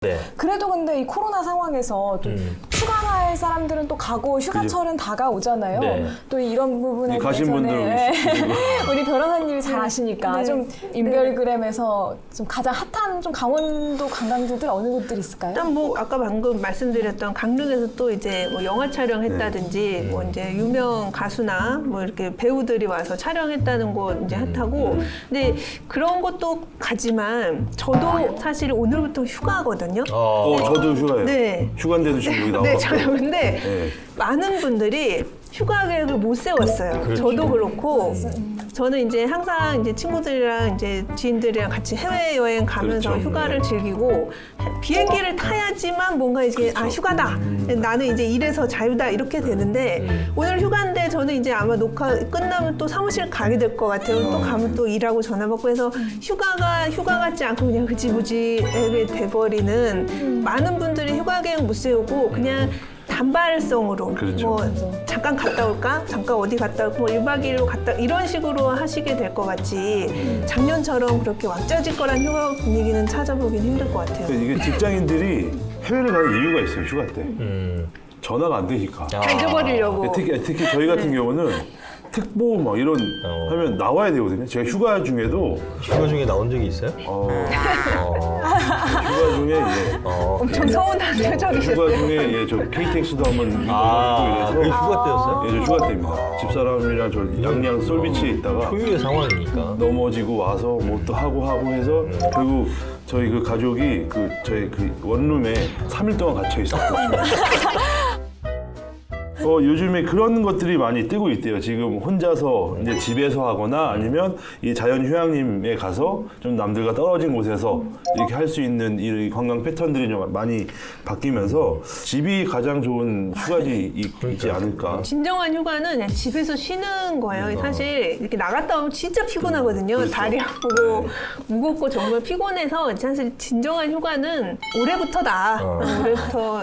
네. 그래도 근데 이 코로나 상황에서 좀 휴가 갈 사람들은 또 가고 휴가철은 다가오잖아요. 네. 또 이런 부분에 가신 대해서는 분들은 우리 변호사님이 잘 아시니까 네. 좀 인별그램에서 좀 가장 핫한 좀 강원도 관광지들 어느 곳들이 있을까요? 일단 뭐 아까 방금 말씀드렸던 강릉에서 또 이제 뭐 영화 촬영했다든지 뭐 이제 유명 가수나 뭐 이렇게 배우들이 와서 촬영했다는 곳 이제 핫하고 근데 그런 것도 가지만 저도 사실 오늘부터 휴가거든요. 저도 휴가예요. 네. 휴가인데도 지금 여기 나와서. 네, 저요. 근데 네. 많은 분들이 휴가 계획을 못 세웠어요. 그렇죠. 저도 그렇고 저는 이제 항상 이제 친구들이랑 이제 지인들이랑 같이 해외 여행 가면서 그렇죠. 휴가를 즐기고 비행기를 타야지만 뭔가 이제 아 휴가다. 나는 이제 일에서 자유다 이렇게 되는데 오늘 휴가인데 저는 이제 아마 녹화 끝나면 또 사무실 가게 될 것 같아요. 또 가면 또 일하고 전화 받고 해서 휴가 같지 않고 그냥 흐지부지하게 돼버리는 많은 분들이 휴가 계획 못 세우고 그냥 단발성으로 그렇죠. 뭐 잠깐 갔다 올까? 잠깐 어디 갔다 올까? 뭐 1박 2일로 갔다 이런 식으로 하시게 될 것 같지 작년처럼 그렇게 왁자지껄한 휴가 분위기는 찾아보긴 힘들 것 같아요. 이게 직장인들이 해외를 가는 이유가 있어요, 휴가 때. 전화가 안 되니까. 다 잊어버리려고. 특히 저희 같은 경우는 특보 막 이런 하면 나와야 되거든요. 제가 휴가 중에도 휴가 중에 나온 적이 있어요? 휴가 중에 엄청 서운한 표정이셨어요. 휴가 중에 저 KTX도 한번 그게 이래서 휴가 때였어요? 저 휴가 때입니다. 집사람이랑 저 양양 솔비치에 있다가 초유의 상황이니까. 넘어지고 와서 뭐 또 하고 해서 결국 저희 그 가족이 저희 그 원룸에 3일 동안 갇혀 있었거든요. 요즘에 그런 것들이 많이 뜨고 있대요. 지금 혼자서 이제 집에서 하거나 아니면 이 자연휴양림에 가서 좀 남들과 떨어진 곳에서 이렇게 할 수 있는 이 관광 패턴들이 좀 많이 바뀌면서 집이 가장 좋은 휴가지 있지 않을까. 진정한 휴가는 그냥 집에서 쉬는 거예요. 사실 이렇게 나갔다 오면 진짜 피곤하거든요. 그렇죠. 다리 아프고 무겁고 정말 피곤해서 사실 진정한 휴가는 올해부터다. 올해부터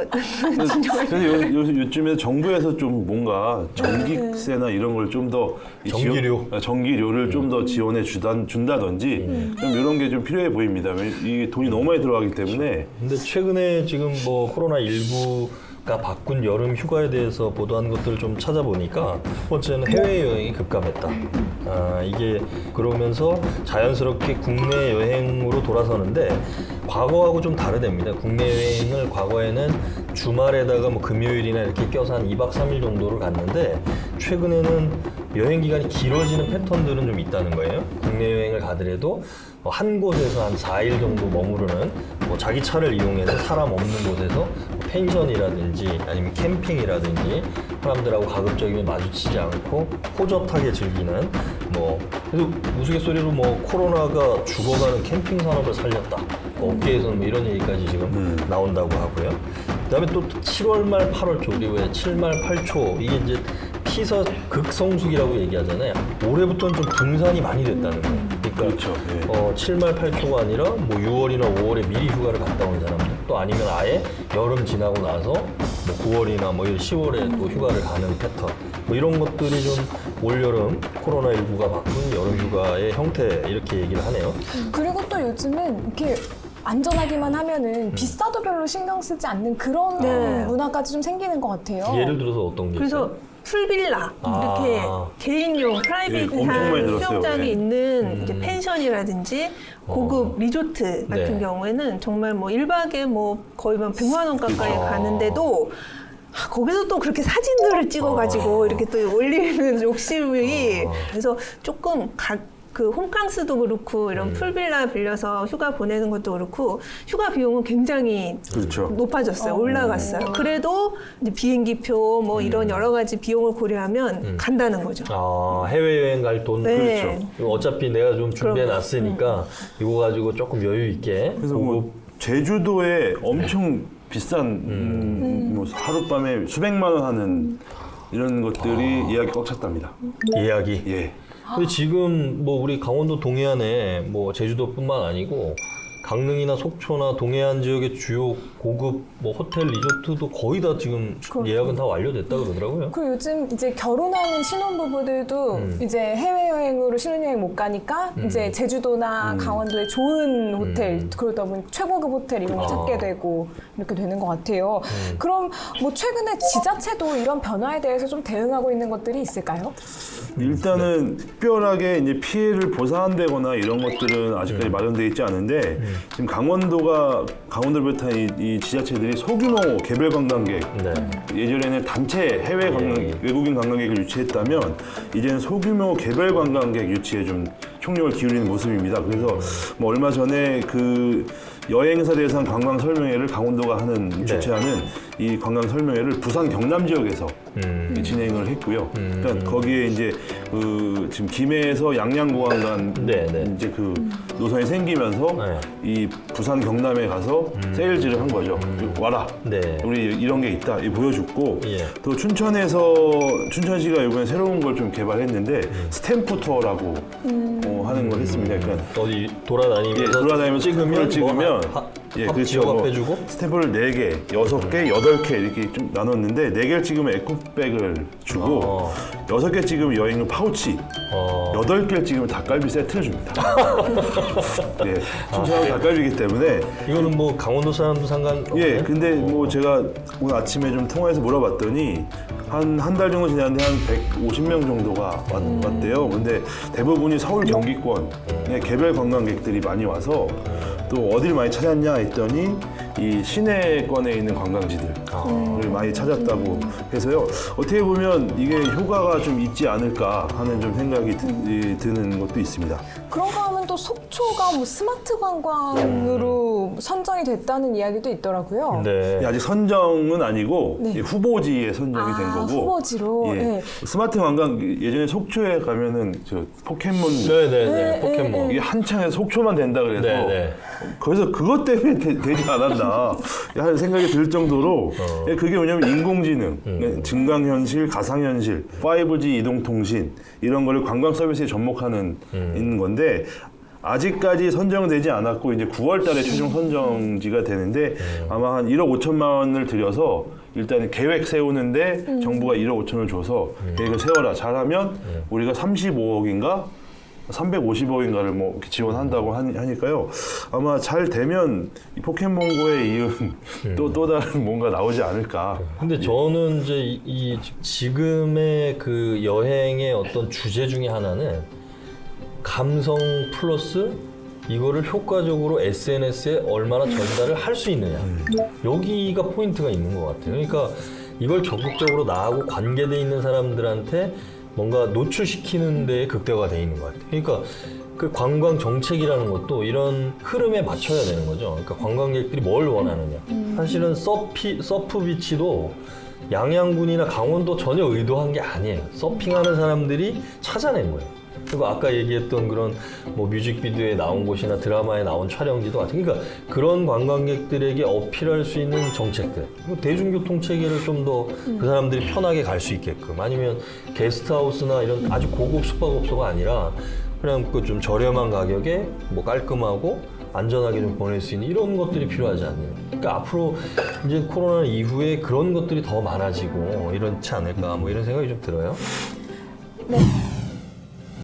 진정한 그래서 요즘에 정부에서 좀 뭔가 전기세나 이런 걸 좀 더 전기료를 좀 더 지원해 준다든지 좀 이런 게 좀 필요해 보입니다. 이게 돈이 너무 많이 들어가기 때문에. 근데 최근에 지금 뭐 코로나19가 바꾼 여름 휴가에 대해서 보도한 것들을 좀 찾아보니까 첫 번째는 해외여행이 급감했다. 이게 그러면서 자연스럽게 국내 여행으로 돌아서는데 과거하고 좀 다르답니다. 국내 여행을 과거에는 주말에다가 뭐 금요일이나 이렇게 껴서 한 2박 3일 정도를 갔는데 최근에는 여행 기간이 길어지는 패턴들은 좀 있다는 거예요. 국내 여행을 가더라도 한 곳에서 한 4일 정도 머무르는 뭐 자기 차를 이용해서 사람 없는 곳에서 뭐 펜션이라든지 아니면 캠핑이라든지 사람들하고 가급적이면 마주치지 않고 호젓하게 즐기는 뭐 그래서 우스갯소리로 뭐 코로나가 죽어가는 캠핑 산업을 살렸다. 업계에서는 뭐 이런 얘기까지 지금 나온다고 하고요. 그다음에 또 7월 말 8월 초 우리 왜 7말 8초 이게 이제 피서 극성수기라고 얘기하잖아요. 올해부터는 좀 분산이 많이 됐다는 거예요. 그러니까 그렇죠. 7말 8초가 아니라 뭐 6월이나 5월에 미리 휴가를 갔다 온 사람들 또 아니면 아예 여름 지나고 나서 뭐 9월이나 뭐 10월에 또 휴가를 가는 패턴 뭐 이런 것들이 좀 올여름 코로나19가 바꾼 여름 휴가의 형태 이렇게 얘기를 하네요. 그리고 또 요즘은 이렇게 안전하기만 하면은 비싸도 별로 신경 쓰지 않는 그런 문화까지 좀 생기는 것 같아요. 예를 들어서 어떤 게 그래서 있어요? 풀빌라 이렇게 개인용 엄청 많이 프라이빗한 들었어요. 수영장이 있는 이제 펜션이라든지 고급 리조트 같은 경우에는 정말 뭐 1박에 뭐 거의 100만 원 가까이 가는데도 거기서 또 그렇게 사진들을 찍어가지고 이렇게 또 올리는 욕심이 그래서 조금 그 홈캉스도 그렇고 이런 풀빌라 빌려서 휴가 보내는 것도 그렇고 휴가 비용은 굉장히 그렇죠. 높아졌어요. 올라갔어요. 그래도 이제 비행기표 뭐 이런 여러 가지 비용을 고려하면 간다는 거죠. 해외여행 갈 돈 네. 그렇죠. 어차피 내가 좀 준비해 놨으니까 이거 가지고 조금 여유 있게 그래서 뭐 제주도에 엄청 비싼 뭐 하룻밤에 수백만 원 하는 이런 것들이 예약이 꽉 찼답니다. 예약이. 예. 근데 지금 뭐 우리 강원도 동해안에 뭐 제주도뿐만 아니고 강릉이나 속초나 동해안 지역의 주요 고급 뭐 호텔 리조트도 거의 다 지금 그렇죠. 예약은 다 완료됐다 그러더라고요. 그리고 요즘 이제 결혼하는 신혼부부들도 이제 해외여행으로 신혼여행 못 가니까 이제 제주도나 강원도에 좋은 호텔, 그러다 보니 최고급 호텔 이런 거 아. 찾게 되고 이렇게 되는 것 같아요. 그럼 뭐 최근에 지자체도 이런 변화에 대해서 좀 대응하고 있는 것들이 있을까요? 일단은 특별하게 이제 피해를 보상한다거나 이런 것들은 아직까지 마련되어 있지 않은데 지금 강원도를 비롯한 이 지자체들이 소규모 개별 관광객 네. 예전에는 단체 해외 외국인 관광객을 유치했다면 이제는 소규모 개별 관광객 유치에 좀 총력을 기울이는 모습입니다. 그래서 뭐 얼마 전에 그 여행사 대상 관광 설명회를 강원도가 주최하는 이 관광 설명회를 부산 경남 지역에서 진행을 했고요. 그러니까 거기에 이제 그 지금 김해에서 양양공항간 이제 그 노선이 생기면서 이 부산 경남에 가서 세일즈를 한 거죠. 와라. 네. 우리 이런 게 있다. 이 보여줬고 예. 또 춘천시가 이번에 새로운 걸 좀 개발했는데 스탬프 투어라고 하는 걸 했습니다. 그러니까 어디 돌아다니면서 돌아다니면서 스탬프를 찍으면 그렇죠. 지역 뭐 앞에 주고 스탬프를 4개, 6개, 8개 이렇게 좀 나눴는데 4개를 찍으면 에코백을 주고 6개 찍으면 여행용 파우치 8개를 찍으면 닭갈비 세트를 줍니다. 예, 춘천하고 닭갈비이기 때문에 이거는 뭐 강원도 사람도 상관없나요? 예, 근데 뭐 제가 오늘 아침에 좀 통화해서 물어봤더니 한 달 정도 지났는데 한 150명 정도가 왔대요. 근데 대부분이 서울 경기권의 개별 관광객들이 많이 와서 또 어딜 많이 찾았냐 했더니 이 시내권에 있는 관광지들을 많이 찾았다고 해서요. 어떻게 보면 이게 효과가 좀 있지 않을까 하는 좀 생각이 드는 것도 있습니다. 그런가 하면 또 속초가 뭐 스마트 관광으로 선정이 됐다는 이야기도 있더라고요. 네. 아직 선정은 아니고 네. 후보지에 선정이 된 거고. 후보지로. 예. 네. 스마트 관광 예전에 속초에 가면은 저 포켓몬 네네네. 포켓몬. 이게 한창에 속초만 된다 그래서 네네. 그래서 그것 때문에 되지 않았나 하는 생각이 들 정도로 그게 뭐냐면 인공지능, 증강현실, 가상현실, 5G 이동통신 이런 거를 관광 서비스에 접목하는 있는 건데 아직까지 선정되지 않았고 이제 9월 달에 최종 선정지가 되는데 아마 한 1억 5천만 원을 들여서 일단 계획 세우는데 정부가 1억 5천을 줘서 계획을 세워라. 잘하면 우리가 35억인가 350억인가를 뭐 이렇게 지원한다고 하니까요. 아마 잘 되면 이 포켓몬고에 이은 또 다른 뭔가 나오지 않을까. 근데 저는 이제 이 지금의 그 여행의 어떤 주제 중에 하나는 감성 플러스 이거를 효과적으로 SNS에 얼마나 전달을 할 수 있느냐. 여기가 포인트가 있는 것 같아요. 그러니까 이걸 적극적으로 나하고 관계돼 있는 사람들한테 뭔가 노출시키는 데에 극대화가 돼 있는 것 같아요. 그러니까 그 관광 정책이라는 것도 이런 흐름에 맞춰야 되는 거죠. 그러니까 관광객들이 뭘 원하느냐. 사실은 서프 비치도 양양군이나 강원도 전혀 의도한 게 아니에요. 서핑하는 사람들이 찾아낸 거예요. 그리고 아까 얘기했던 그런 뭐 뮤직비디오에 나온 곳이나 드라마에 나온 촬영지도 같은 그러니까 그런 관광객들에게 어필할 수 있는 정책들 그리고 대중교통 체계를 좀 더 그 사람들이 편하게 갈 수 있게끔 아니면 게스트하우스나 이런 아주 고급 숙박업소가 아니라 그냥 그 좀 저렴한 가격에 뭐 깔끔하고 안전하게 좀 보낼 수 있는 이런 것들이 필요하지 않나요? 그러니까 앞으로 이제 코로나 이후에 그런 것들이 더 많아지고 이렇지 않을까 뭐 이런 생각이 좀 들어요. 네.